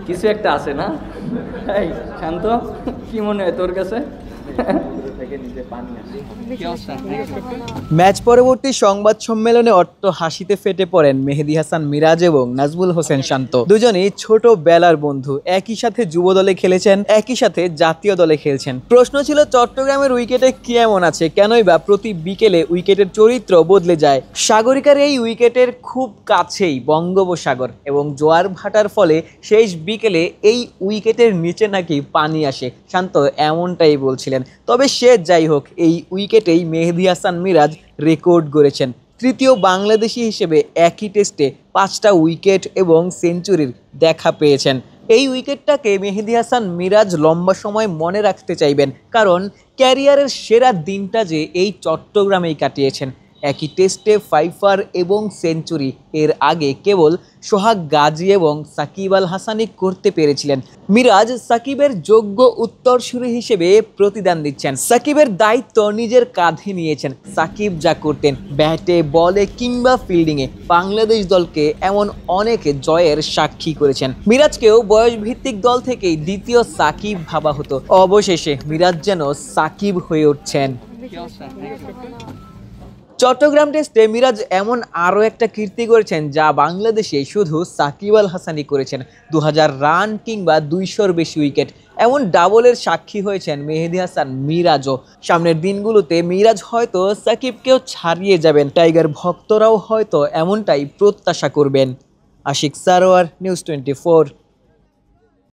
কিছু একটা আছে না? এই শান্ত, কি মনে হয় তোর কাছে? ম্যাচ পরবর্তী সংবাদ সম্মেলনে অট্ট হাসিতে ফেটে পড়েন মেহেদী হাসান মিরাজ এবং নাজমুল হোসেন শান্ত। দুজনই ছোট বেলার বন্ধু, একই সাথে যুব দলে খেলেছেন, একই সাথে জাতীয় দলে খেলছেন। প্রশ্ন ছিল চট্টগ্রামের উইকেটে কি এমন আছে, কেনই বা প্রতি বিকেলে উইকেটের চরিত্র বদলে যায়। সাগরিকার এই উইকেটের খুব কাছেই বঙ্গোপসাগর এবং জোয়ার ভাটার ফলে শেষ বিকেলে এই উইকেটের নিচে নাকি পানি আসে। শান্ত এমনটাই বলছিলেন। তবে সে যাই হোক, এই উইকেটেই মেহেদী হাসান মিরাজ রেকর্ড গড়েছেন। তৃতীয় বাংলাদেশি হিসেবে একই টেস্টে 5টা উইকেট এবং সেঞ্চুরির দেখা পেয়েছেন। এই উইকেটটাকে মেহেদী হাসান মিরাজ লম্বা সময় মনে রাখতে চাইবেন, কারণ ক্যারিয়ারের সেরা দিনটা যে এই চট্টগ্রামেই কাটিয়েছেন। একই টেস্টে 5 এবং সেঞ্চুরি এর আগে কেবল সোহাগ গাজী এবং সাকিব আল হাসানই করতে পেরেছিলেন। মিরাজ সাকিবের যোগ্য উত্তরসূরি হিসেবে প্রতিদান দিচ্ছেন। সাকিবের দায়িত্ব নিজের কাঁধে নিয়েছেন। সাকিব যা করতেন ব্যাটে, বলে কিংবা ফিল্ডিংয়ে বাংলাদেশ দলকে এমন অনেক জয়ের সাক্ষী করেছেন। মিরাজকেও বয়সভিত্তিক দল থেকেই দ্বিতীয় সাকিব ভাবা হতো। অবশেষে মিরাজ যেন সাকিব হয়ে উঠছেন। চট্টগ্রাম টেস্টে মিরাজ এমন আরও একটা কীর্তি করেছেন যা বাংলাদেশে শুধু সাকিব আল হাসানই করেছেন। 2000 রান কিংবা 200-র বেশি উইকেট, এমন ডাবলের সাক্ষী হয়েছেন মেহেদী হাসান মিরাজও। সামনের দিনগুলোতে মিরাজ হয়তো সাকিবকেও ছাড়িয়ে যাবেন। টাইগার ভক্তরাও হয়তো এমনটাই প্রত্যাশা করবেন। আশিক সারোয়ার, নিউজ 24।